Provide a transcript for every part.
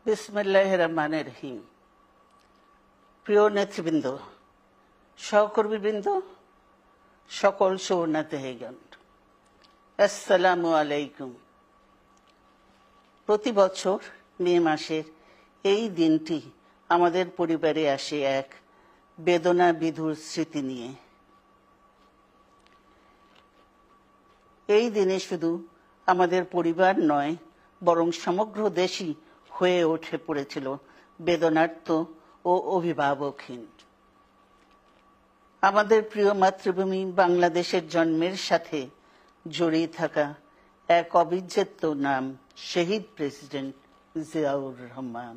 বিসমিল্লাহির রহমানির রহিম। প্রিয় নেতৃবৃন্দ, সহকর্মীবৃন্দ, সকল সুবর্ণাতিথিগণ, আসসালামু আলাইকুম। প্রতি বছর মে মাসের এই দিনটি আমাদের পরিবারে আসে এক বেদনা বিধুর স্মৃতি নিয়ে। এই দিনে শুধু আমাদের পরিবার নয়, বরং সমগ্র দেশই হয়ে উঠে পড়েছিল বেদনার্ত ও অভিভাবকহীন। আমাদের প্রিয় মাতৃভূমি বাংলাদেশের জন্মের সাথে জড়িয়ে থাকা এক অবিচ্ছেদ্য নাম শহীদ প্রেসিডেন্ট জিয়াউর রহমান,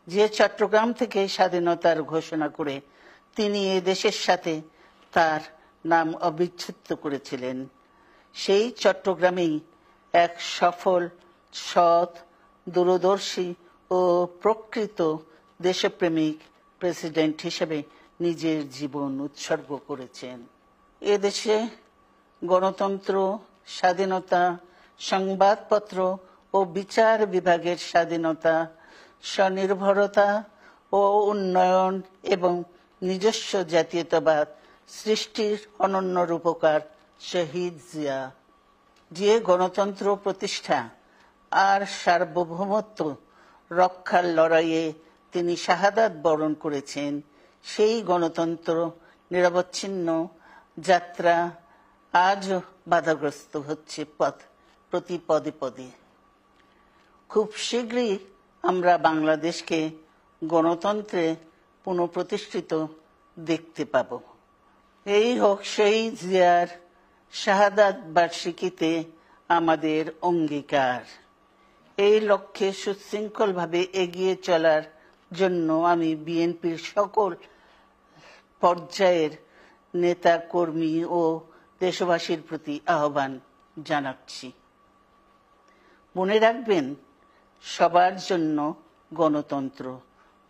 যে চট্টগ্রাম থেকে স্বাধীনতার ঘোষণা করে তিনি এ দেশের সাথে তার নাম অবিচ্ছেদ্য করেছিলেন। সেই চট্টগ্রামেই এক সফল, সৎ, দূরদর্শী ও প্রকৃত দেশপ্রেমিক প্রেসিডেন্ট হিসেবে নিজের জীবন উৎসর্গ করেছেন। এদেশে গণতন্ত্র, স্বাধীনতা, সংবাদপত্র ও বিচার বিভাগের স্বাধীনতা, স্বনির্ভরতা ও উন্নয়ন এবং নিজস্ব জাতীয়তাবাদ সৃষ্টির অনন্য রূপকার শহীদ জিয়া, যে গণতন্ত্র প্রতিষ্ঠা আর সার্বভৌমত্ব রক্ষার লড়াইয়ে তিনি শাহাদাত বরণ করেছেন, সেই গণতন্ত্র নিরবচ্ছিন্ন যাত্রা আজও বাধাগ্রস্ত হচ্ছে প্রতি পদে পদে। খুব শীঘ্রই আমরা বাংলাদেশকে গণতন্ত্রে পুনঃপ্রতিষ্ঠিত দেখতে পাব। এই হোক শহীদ জিয়ার শাহাদাত বার্ষিকীতে আমাদের অঙ্গীকার। এই লক্ষ্যে সুশৃঙ্খলভাবে এগিয়ে চলার জন্য আমি বিএনপির সকল পর্যায়ের নেতা কর্মী ও দেশবাসীর প্রতি আহ্বান জানাচ্ছি। মনে রাখবেন, সবার জন্য গণতন্ত্র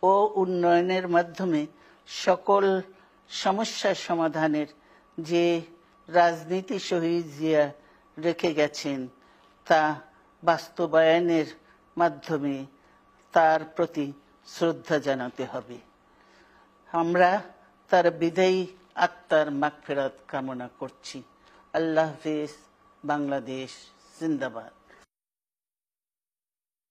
ও উন্নয়নের মাধ্যমে সকল সমস্যার সমাধানের যে রাজনীতি শহীদ জিয়া রেখে গেছেন, তা বাস্তবায়নের মাধ্যমে তার প্রতি শ্রদ্ধা জানাতে হবে। আমরা তার বিদায়ী আত্মার মাগফিরাত কামনা করছি। আল্লাহ হাফেজ। বাংলাদেশ জিন্দাবাদ।